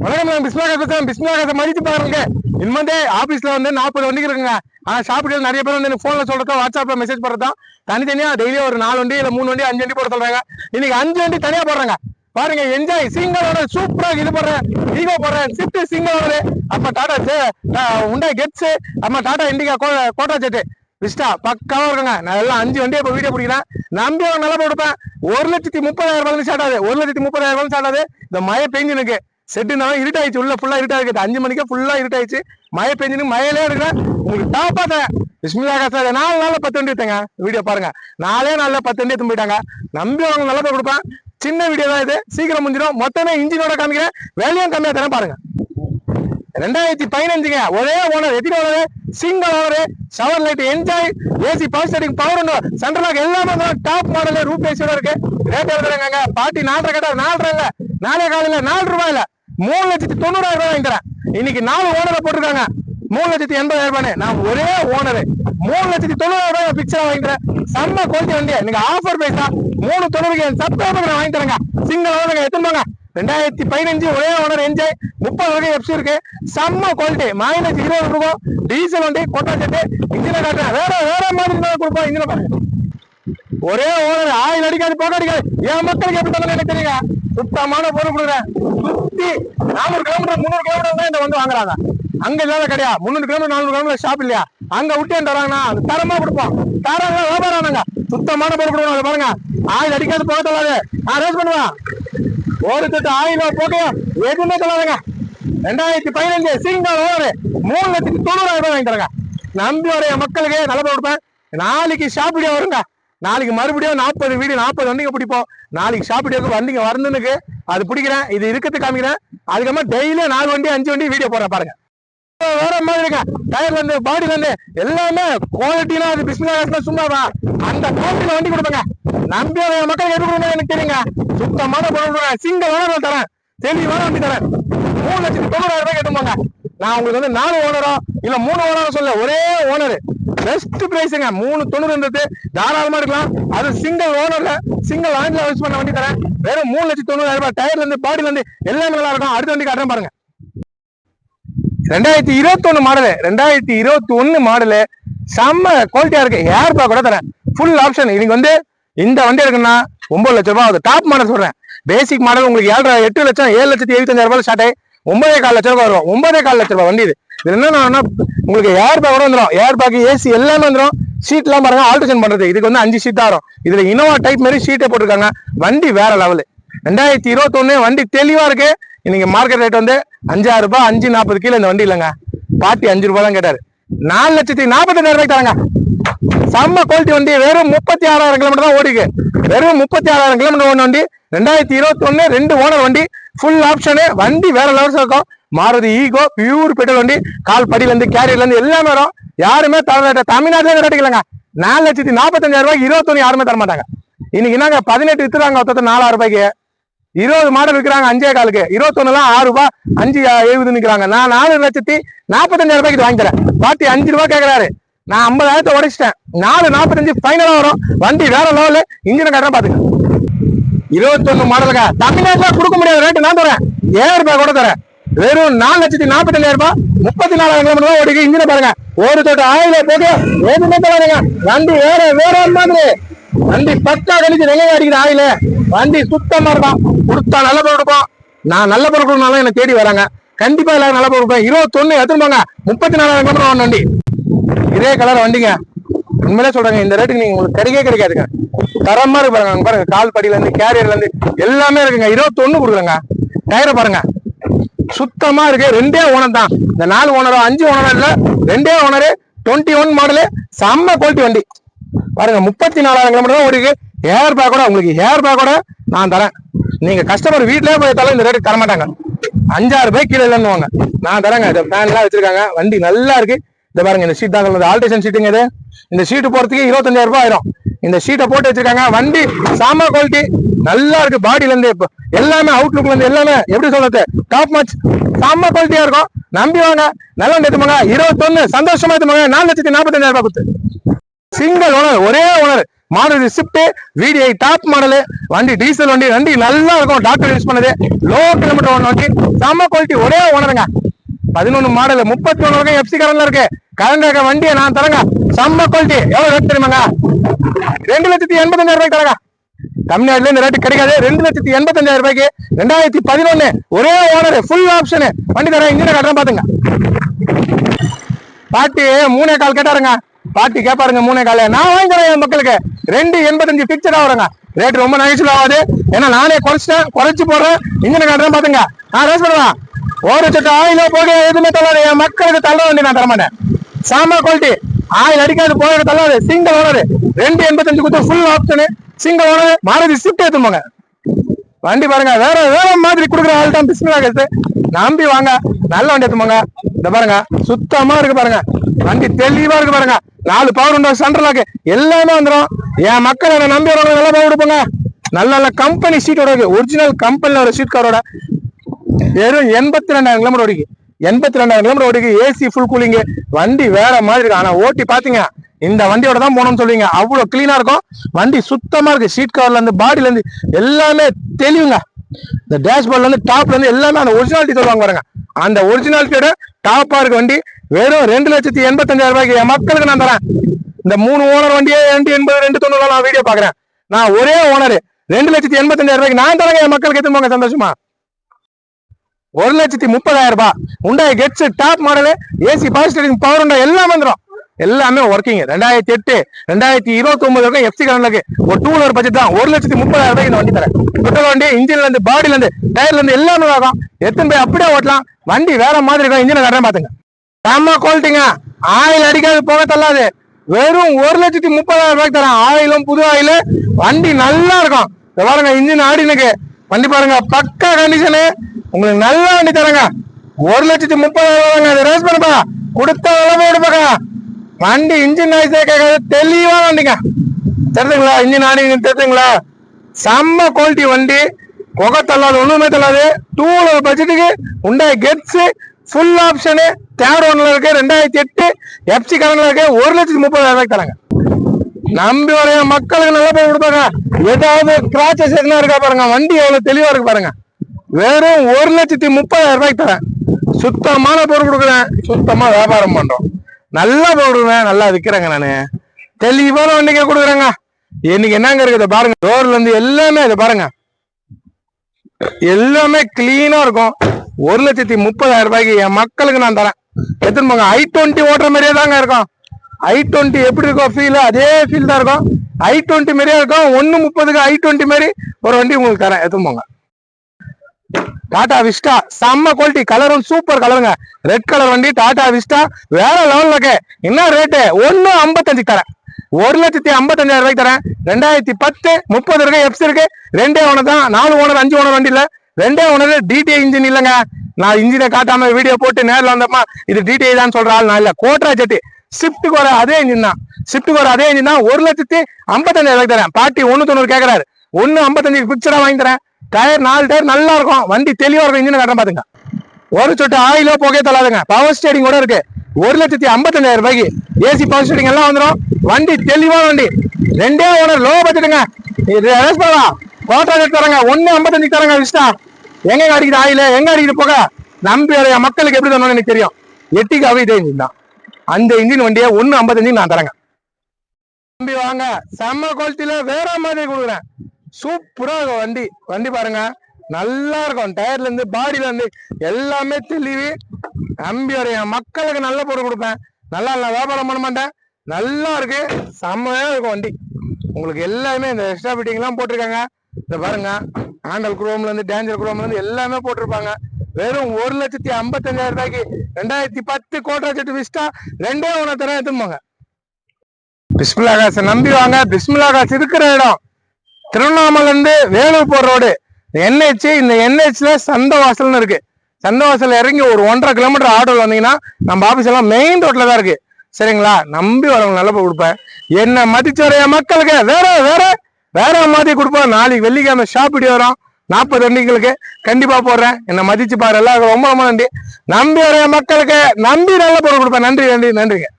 வணக்கம், நான் பிஸ்மிலாக மதித்து பாருங்க. இனிமே ஆபீஸ்ல வந்து 40 வண்டிகள் இருக்குங்க. ஆனா ஷாப்புகள் நிறைய பேர் வந்து போன்ல சொல்றதோ வாட்ஸ்அப்ல மெசேஜ் பண்றதோ தனித்தனியா டெய்லி ஒரு 4 வண்டி இல்ல 3 வண்டி 5 வண்டி போட சொல்றாங்க. இன்னைக்கு 5 வண்டி தனியா போடுறாங்க. பாருங்க, என்ஜாய் சிங்கிளோட சூப்பரா இது போடுறேன், ஈகோ போடுறேன், ஸ்விஃப்ட் சிங்கிளோட, அப்ப டாடா உண்டா கெட்ஸ், அம்மா டாடா இண்டிகா கோட்டா ஜெட் விஸ்டா பக்காவா இருக்குங்க. நான் எல்லாம் 5 வண்டியை இப்ப வீடியோ பிடிக்கிறேன். நம்பி அவங்க நல்லா கொடுப்பேன். 1,30,000 ஸ்டார்ட் ஆகுது. 1,30,000 ஸ்டார்ட் ஆகுது. இந்த மழை பெஞ்சு எனக்கு செட்டுனாலும் இருட்டாயிடுச்சு, உள்ள ஃபுல்லா இருட்டா இருக்குது. 5 மணிக்கு ஃபுல்லா இருட்டாயிடுச்சு. மழை பெஞ்சுன்னு மழையிலே இருக்கிறேன். உங்களுக்கு டாப்பா தரேன். பிஸ்மில்லாஹ் சார் 4 நாள்ல 10 வண்டி எடுத்தேங்க. வீடியோ பாருங்க, 4 நாள்ல 10 வண்டி எடுத்து போயிட்டாங்க. நம்பி அவங்க நல்லா கொடுப்பேன். சின்ன வீடியோ தான் இது, சீக்கிரம் முடிஞ்சிடும். மொத்தமே இன்ஜினோட காமிக்கிறேன், வேலையும் கம்மியா தரேன் பாருங்க. 2015ங்க, ஒரே ஓனர், எத்தனை owner, single owner, shower light, enjoy, AC, power steering, power உண்டோ, சென்ட்ரல் லாக் எல்லாமே டாப் மாடல், ரூப் ஏசியோட இருக்கு. ரேட் எழுதுறாங்க. பாட்டி 4.5 கேட்டா 4 இல்ல, 4 காலையில 4 ரூபாய் இல்ல, 3,90,000 வாங்கி தரேன். இன்னைக்கு 4 ஓனரை போட்டிருக்காங்க. 3,80,000. நான் ஒரே ஓனரு 3,90,000 பிக்சரா வாங்கிக்கிறேன். செம்ம குவாலிட்டி வண்டி. நீங்க ஆஃபர் பேசா 3,90,000 சப்ஸ்கிரைபர் நான் வாங்கி தரேங்க. சிங்கிள் ஓனர் எடுத்துருவாங்க. 2015 ஒரே ஓனர், என்ஜாய், 30 வரைக்கும் எஃப்சி இருக்கு. செம்ம குவாலிட்டி, மைலேஜ் 20 இருக்கும். டீசல் வண்டி, கொட்டா செட்டு, இன்ஜினை காட்டுறேன். வேற மாதிரி கொடுப்போம். இன்ஜினை பாருங்க, ஒரே ஓனர், ஆயில் அடிக்காது, போக அடிக்காது. என் மக்களுக்கு எப்படி தரணும் எனக்கு தெரியுங்க. சுத்தமான பொருள் கொடுக்குறேன். சுத்தி 400 கிலோமீட்டர் 300 கிலோமீட்டர் தான் இந்த வந்து வாங்குறாங்க. அங்க இல்லாத கிடையாது. 300 கிலோமீட்டர் 400 கிலோமீட்டர் ஷாப் இல்லையா, அங்க விட்டு தராங்கன்னா தரமா கொடுப்போம். தரம் வியாபாரம், சுத்தமான பொருள் கொடுக்கணும். அதை பாருங்க, ஆயில் அடிக்காது, போக தராது. நான் ரேஸ் பண்ணுவேன். ஒரு தொட்டு ஆயில் போக எதுவுமே தராதுங்க. 2015 சிங்கிள் ஓனர் 3,90,000 வாங்கி தராங்க. நம்பி வர மக்களுக்கு நல்ல பொருள் கொடுப்பேன். நாளைக்கு ஷாப் வீடியோ வருங்க. நாளைக்கு மறுபடியும் 40 வீடியோ 40 வண்டிங்க பிடிப்போம். நாளைக்கு ஷாப் வீடியோக்கு வண்டிங்க வரணுக்கு அது பிடிக்கிறேன். இது இருக்கிறது காமிக்கிறேன். அதுக்கப்புறம் டெய்லியும் 4 வண்டி 5 வண்டி வீடியோ போறேன் பாருங்க. வேற மாதிரி இருக்க டயர்ல இருந்து பாடியில இருந்து எல்லாமே குவாலிட்டினா அது பிஸ்மில்லாஹ் சும்மாவா அந்த குவாலிட்டியில வண்டி கொடுப்பேங்க. நம்பி மக்களுக்கு எது கொடுங்க எனக்கு தெரியுங்க. சுத்தமான பொருள் சிங்கிள் ஓனர் தரேன், தெளிவான வண்டி தரேன். 3,90,000 கேட்டுப்பாங்க. நான் உங்களுக்கு வந்து 4 ஓனரோ இல்ல 3 ஓனரோ சொல்ல, ஒரே ஓனர் பெஸ்ட் பிரைஸுங்க. 3,90,000 தாராளமா எடுக்கலாம். அது சிங்கிள் ஓனர்ல சிங்கிள் ஆண்டில் யூஸ் பண்ண வண்டி தரேன். வெறும் 3,90,000. டயர்ல இருந்து பாடியில இருந்து எல்லாமே நல்லா இருக்கும். அடுத்த வண்டி காட்டுறேன் பாருங்க. 2021 மாடலு, 2021 மாடலு, செம்ம குவாலிட்டியா இருக்கு. ஏர் பேக் கூட தரேன், ஃபுல் ஆப்ஷன். இன்னைக்கு வந்து இந்த வண்டி இருக்குன்னா 9 லட்சம் ரூபாய் ஆகுது. டாப் மாடல் சொல்றேன். பேசிக் மாடல் உங்களுக்கு 8 லட்சம் 7,75,000 ஸ்டார்ட் ஆகி 9,4 லட்சம் ரூபாய் வரும். 9,4 லட்சம் ரூபாய் வண்டி இது. இது என்னன்னா உங்களுக்கு ஏர் பேக் கூட வந்துடும். ஏர் பேக், ஏசி எல்லாமே வந்துடும். ஷீட் எல்லாம் பாருங்க, ஆல்ட்ரேஷன் பண்றது. இதுக்கு வந்து 5 ஷீட் தான் வரும். இதுல இனோவா டைப் மாதிரி ஷீட்டை போட்டிருக்காங்க. வண்டி வேற லெவலு. 2021 வண்டி தெளிவா இருக்கு. இன்னைக்கு மார்க்கெட் ரேட் வந்து 5,000 ரூபாய், 5,40 கீழே இந்த வண்டி இல்லைங்க. பாட்டி 5 ரூபாய் தான் கேட்டாரு. 4,48,000 தராங்க. செம்ம குவாலிட்டி வண்டி. வெறும் 36,000 கிலோமீட்டர் தான் ஓடிக்கு. வெறும் 36,000 கிலோமீட்டர் ஓடின வண்டி. 2021 2 ஓனர் வண்டி, ஃபுல் ஆப்ஷனு. வண்டி வேற லெவல்ஸ் இருக்கும். மாருதி ஈகோ, பியூர் பெட்ரோல் வண்டி. கால் படியில இருந்து கேரியர்ல இருந்து எல்லாமே வரும். யாருமே தமிழ்நாட்டிலே ரேட்டுக்கலங்க. 4,45,000 21 யாருமே தர மாட்டாங்க. இன்னைக்கு என்னங்க 18 வித்துறாங்க, 4,000 ரூபாய்க்கு. 20 மாடல் விற்கிறாங்க 5,4க்கு. 21 6 ரூபாய் 5,70 நிக்கிறாங்க. நான் 4,45,000 ரூபாய்க்கு வாங்கி தரேன். பாட்டி 5 ரூபாய் கேட்கிறாரு. நான் 50,000 உடைச்சிட்டேன். 4,45 ஃபைனலா வரும். வண்டி வேற லெவலு. இன்ஜினை காட்டுறேன் பாத்துக்க. 21 மாடலுங்க. தமிழ்நாட்டுல கொடுக்க முடியாத ரேட்டு நான் தரேன். 7 ரூபாய் கூட தரேன். வெறும் 4,45,000 34,000 கிலோமீட்டர் ஓடிக்கு. இன்ஜினை பாருங்க, ஒரு தொட்டு ஆயில போட்டு எதுவுமே தராதுங்க. வண்டி வேற மாதிரி. வண்டி பக்கா கழிச்சு நிலையை அடிக்கிற ஆயில. வண்டி சுத்தமா இருக்கும். கொடுத்தா நல்ல பொருள் கொடுப்போம். நான் நல்ல பொருள் கொடுக்கணும் என்ன தேடி வராங்க. கண்டிப்பா எல்லாரும் நல்ல பொருள் கொடுப்பேன். 21 எடுத்துருப்பாங்க. 34,000 கிலோமீட்டர் வண்டி. இதே கலர் வண்டிங்க. உண்மையிலே சொல்றாங்க, இந்த ரேட்டுக்கு நீங்க உங்களுக்கு கிடைக்காதுங்க. தரமா இருக்கு பாருங்க. பாருங்க, கால் படியில இருந்து கேரியர்ல இருந்து எல்லாமே இருக்குங்க. 21 கொடுக்குறேங்க. டயரை பாருங்க, சுத்தமா இருக்கு. 2 ஓனர் தான். இந்த 4 ஓனரோ 5 ஓனரோ இல்ல, 2 ஓனரு. 21 மாடலு, செம்ம குவாலிட்டி வண்டி. பாருங்க, 34,000 கிலோமீட்டர் தான் ஓடிக்கு. ஏர் பேக்கோட உங்களுக்கு ஏர் பேக்கோட நான் தரேன். நீங்க கஸ்டமர் வீட்லயே போயிட்டாலும் இந்த ரேட்டு தர மாட்டாங்க. 5,000 ரூபாய் கீழே இல்லைன்னு நான் தரேங்க. இந்த ஃபேன் எல்லாம் வச்சிருக்காங்க. வண்டி நல்லா இருக்கு. இந்த பாருங்க, இந்த ஷீட் தான் ஆல்ட்ரேஷன் ஷீட்டுங்க. இது இந்த ஷீட்டு போறதுக்கு 25,000 ரூபாய் ஆயிரும். இந்த ஷீட்டை போட்டு வச்சிருக்காங்க. வண்டி செம குவாலிட்டி, நல்லா இருக்கு. பாடியில இருந்து எல்லாமே, அவுட்லுக்ல இருந்து எல்லாமே எப்படி சொல்றது, டாப் மேட்ச், செம குவாலிட்டியா இருக்கும். நம்பி வாங்க, நல்ல வண்டி எடுத்துமாங்க. 21 சந்தோஷமா எடுத்துமாங்க. 4,45,000 ரூபாய் கொடுத்து. சிங்கிள் ஓனர், ஒரே owner, Maruti Swift VDI top model வண்டி, டீசல் வண்டி, வண்டி நல்லா இருக்கும். டாக்டர் யூஸ் பண்ணது, லோ கிலோமீட்டர் ஓடுன வண்டி, செம்ம குவாலிட்டி, ஒரே ஓனருங்க. 11 மாடல் 31 வரைக்கும் FC கரண்ட்ல இருக்கு. கரண்ட் வண்டியை நான் தரங்க, செம்ம குவாலிட்டி. எவ்வளவு ரேட் தெரியுமாங்க? 2,85,000 ரூபாய்க்கு தரங்க. தமிழ்நாட்டுல இந்த ரேட்டு கிடைக்காது. 2,85,000 ரூபாய்க்கு 2011 ஒரே ஓனர், ஃபுல் ஆப்ஷன் வண்டி தரேன். இன்ஜினை காட்டுறேன் பாத்துங்க. பாட்டி 3.25 கேட்டாருங்க. பாட்டி கேட்பாருங்க 3.25. நான் வாங்கி தரேன் என் மக்களுக்கு 2,85 பிக்சரா வருங்க. ரேட் ரொம்ப நகைச்சுவல் ஆகாது. ஏன்னா நானே குறைச்சு போடுறேன். இன்ஜினை காட்டுறேன் பாத்துங்க. நான் ரேஸ் பண்ணுவேன். ஒரு சட்ட ஆயில போக எதுவுமே தள்ளாது. என் மக்களுக்கு தள்ள வண்டி நான் தரமாட்டேன். சாமா குவாலிட்டி, ஆயில் அடிக்காது, போக தள்ளாது. சிங்கிள் ஓனர் 2,85 கொடுத்து full option. Single owner Maruti Swift எடுத்துப்பாங்க. வண்டி பாருங்க, வேற வேற மாதிரி கொடுக்குற ஆள் தான். பிஸ்மில்லா கேஸ் நம்பி வாங்க, நல்ல வண்டி எடுத்துப்பாங்க. இந்த பாருங்க, சுத்தமா இருக்கு பாருங்க. வண்டி தெளிவா இருக்கு பாருங்க. 4 பவர் உண்டோ, சென்ட்ரலாக்கு எல்லாமே வந்துடும். என் மக்கள் என்ன நம்பி வரவங்க நல்லா பவர் கொடுப்பாங்க. நல்ல நல்ல கம்பெனி சீட்டோட இருக்கு. ஒரிஜினல் கம்பெனில ஒரு சீட் காரோட வெறும் 82,000 கிலோமீட்டர் ஓடிக்கு. 82,000 கிலோமீட்டர் ஓடிக்கு. AC full cooling. வண்டி வேற மாதிரி இருக்கு. ஆனா ஓட்டி பாத்தீங்க, இந்த வண்டியோட தான் போகணும்னு சொல்லுவீங்க. அவ்வளவு கிளீனா இருக்கும். வண்டி சுத்தமா இருக்கு. சீட் கவர்ல இருந்து, பாடியில இருந்து எல்லாமே தெளிவுங்க. இந்த டேஷ்போர்ட்ல இருந்து, டாப்ல இருந்து எல்லாமே அந்த ஒரிஜினாலிட்டி சொல்லுவாங்க பாருங்க. அந்த ஒரிஜினாலிட்டியோட டாப்பா இருக்கு வண்டி. வெறும் 2,85,000 ரூபாய்க்கு என் மக்களுக்கு நான் தரேன். இந்த 3 ஓனர் வண்டியே 280, 290 நான் வீடியோ பாக்குறேன். நான் ஒரே ஓனர் 2,85,000 ரூபாய்க்கு நான் தரேன். என் மக்களுக்கு எடுத்து போங்க சந்தோஷமா. 1,30,000 ரூபாய் Hyundai Getz top model, AC power steering, power உண்டா எல்லாம் வந்துடும். எல்லாமே ஒர்க்கிங். 2008 2029 வரைக்கும் FC கரண்ட்ல இருக்கு. ஒரு 2 வீலர் பட்ஜெட் தான். 1,30,000 ரூபாய்க்கு இந்த வண்டி தரேன். பெட்ரோல் வண்டி, இன்ஜின்ல இருந்து, பாடியில இருந்து, டயர்ல இருந்து எல்லாமே ஆகும். எத்தனை போய் அப்படியே ஓட்டலாம். வண்டி வேற மாதிரி இருக்கும். இன்ஜினை கரெக்டாக பாத்துங்க. செம்ம குவாலிட்டிங்க. ஆயில் அடிக்காது, போக தள்ளாது. வெறும் 1,30,000 ரூபாய்க்கு தரேன். ஆயிலும் புது ஆயில். வண்டி நல்லா இருக்கும். பாருங்க, இன்ஜின் ஆடினுக்கு. வண்டி பாருங்க, பக்கா கண்டிஷனு. உங்களுக்கு நல்ல வண்டி தரங்க. 1,30,000 ரூபாய் ரேஸ் பண்ணுப்பா. கொடுத்த விலை எடுப்பாங்க. வண்டி இன்ஜின் நாய்ஸே கேட்காது. தெளிவா வண்டிங்க. தெரிஞ்சுங்களா? இன்ஜின் ஆடிங்க தெரிஞ்சுங்களா? செம்ம குவாலிட்டி வண்டி. புகை தள்ளாது, ஒண்ணுமே தள்ளாது. 2 வீலர் பட்ஜெட்டுக்கு Hyundai Getz full option. Third ஒன்ல இருக்கு. 2008 FC கரண்ட்ல இருக்கு. 1,30,000 ரூபாய்க்கு தராங்க. நம்பி வரைய மக்களுக்கு நல்லா போய் கொடுப்பாங்க. ஏதாவது கிராச்சஸ் எதுனா இருக்கா பாருங்க. வண்டி எவ்வளவு தெளிவா இருக்கு பாருங்க. வெறும் 1,30,000 ரூபாய்க்கு தரேன். சுத்தமான பொருள் கொடுக்குறேன். சுத்தமா வியாபாரம் பண்றோம். நல்லா போடுவேன், நல்லா விற்கிறேங்க. நானு தெளிவான வண்டிக்கே கொடுக்குறேங்க. இன்னைக்கு என்னங்க இருக்குது பாருங்க. ரோட்ல இருந்து எல்லாமே இதை பாருங்க, எல்லாமே கிளீனா இருக்கும். 1,30,000 ரூபாய்க்கு என் மக்களுக்கு நான் தரேன். எடுத்துன்னு போங்க. i20 ஓட்டுற மாதிரியே தாங்க இருக்கும். i20 எப்படி இருக்கும் ஃபீல், அதே ஃபீல் தான் இருக்கும். i20 மாதிரியே இருக்கும். 1,30,000க்கு i20 மாதிரி ஒரு வண்டி உங்களுக்கு தரேன். எடுத்துன்னு போங்க. டாடா விஸ்டா செம்ம குவாலிட்டி. கலரும் சூப்பர் கலருங்க. ரெட் கலர் வண்டி டாடா விஸ்டா வேற லெவல்ல இருக்கு. என்ன ரேட்டு? 1,55 தரேன். 1,55,000 ரூபாய்க்கு தரேன். 2010 30 இருக்கு. FC இருக்கு. 2 ஓனர் தான். 4 ஓனர் 5 ஓனர் வண்டி இல்ல. 2 ஓனர். DTI இன்ஜின் இல்லைங்க. நான் இன்ஜினை காட்டாம வீடியோ போட்டு நேரில் வந்தப்பா இது DTI தான் சொல்ற ஆள் நான் இல்ல. கோட்ரா ஜெட்டு ஷிஃப்ட்டுக்கு வர அதே இன்ஜின் தான். ஷிஃப்ட்டுக்கு வர அதே இன்ஜின் தான். 1,55,000 ரூபாய்க்கு தரேன். பாட்டி 1,90 கேட்கறாரு. 1,55 பிக்சரா வாங்கி தரேன். டயர் 4 டயர் நல்லா இருக்கும். வண்டி தெளிவா இருக்கும். இன்ஜின் கட்ட பாத்துங்க. ஒரு சொட்டு ஆயிலோ போகே தள்ளாதுங்க. பவர் ஸ்டீரிங் கூட இருக்கு. 1,55,000 ரூபாய்க்கு ஏசி பவர் ஸ்டீரிங் எல்லாம் வந்துடும். வண்டி தெளிவான வண்டி. 2 ஓனர் லோ பட்ஜெட்டுங்க. கோட்டா தரங்க. 1,55 தரங்க. விஸ்டா எங்க அடிக்குது ஆயில, எங்க அடிக்குது போக. நம்பி மக்களுக்கு எப்படி தரணும்னு எனக்கு தெரியும். எட்டிக்காவே இதே இன்ஜின் தான். அந்த இன்ஜின் வண்டியை 1,55 நான் தரேங்க. நம்பி வாங்க. செம்ம குவாலிட்டியில வேற மாதிரி கொடுக்குறேன். சூப்பரா இருக்கும் வண்டி. வண்டி பாருங்க, நல்லா இருக்கும். டயர்ல இருந்து, பாடியில இருந்து எல்லாமே தெளிவு. நம்பி வரைய மக்களுக்கு நல்ல பொருள் கொடுப்பேன். நல்லா இல்ல வியாபாரம் பண்ண மாட்டேன். நல்லா இருக்கு. செம்மையா இருக்கும் வண்டி. உங்களுக்கு எல்லாமே இந்த எக்ஸ்ட்ரா ஃபிட்டிங் எல்லாம் போட்டிருக்காங்க. இத பாருங்க, ஹேண்டல் குரோம்ல இருந்து, டேஞ்சர் குரோம்ல இருந்து எல்லாமே போட்டிருப்பாங்க. வெறும் 1,55,000 ரூபாய்க்கு 2010 கோட்ரா ஜெட் விஸ்டா 2 ஓனர் தரேன். எடுத்துப்பாங்க. பிஸ்மில்லா காசு நம்பி வாங்க. பிஸ்மில்லா காசு இருக்கிற இடம் திருவண்ணாமலை இருந்து வேலூர் போற ரோடு NH. இந்த NHல சந்தவாசல்னு இருக்கு. சந்தவாசல் இறங்கி ஒரு 1.5 கிலோமீட்டர் ஆட்டோல வந்தீங்கன்னா நம்ம ஆபீஸ் எல்லாம் மெயின் ரோட்ல தான் இருக்கு. சரிங்களா? நம்பி வரவங்க நல்ல போய் கொடுப்பேன். என்ன மதிச்சு வரைய மக்களுக்கு வேற வேற வேற மாதிரி கொடுப்பேன். நாளைக்கு வெள்ளிக்கிழமை ஷாப் வீடியோ வரும். 40 வண்டிகளுக்கு கண்டிப்பா போடுறேன். என்ன மதிச்சு பாரு. எல்லாருக்கும் ரொம்ப ரொம்ப நன்றி. நம்பி வரைய மக்களுக்கு நம்பி நல்ல பொருள் கொடுப்பேன். நன்றி நன்றி நன்றிங்க.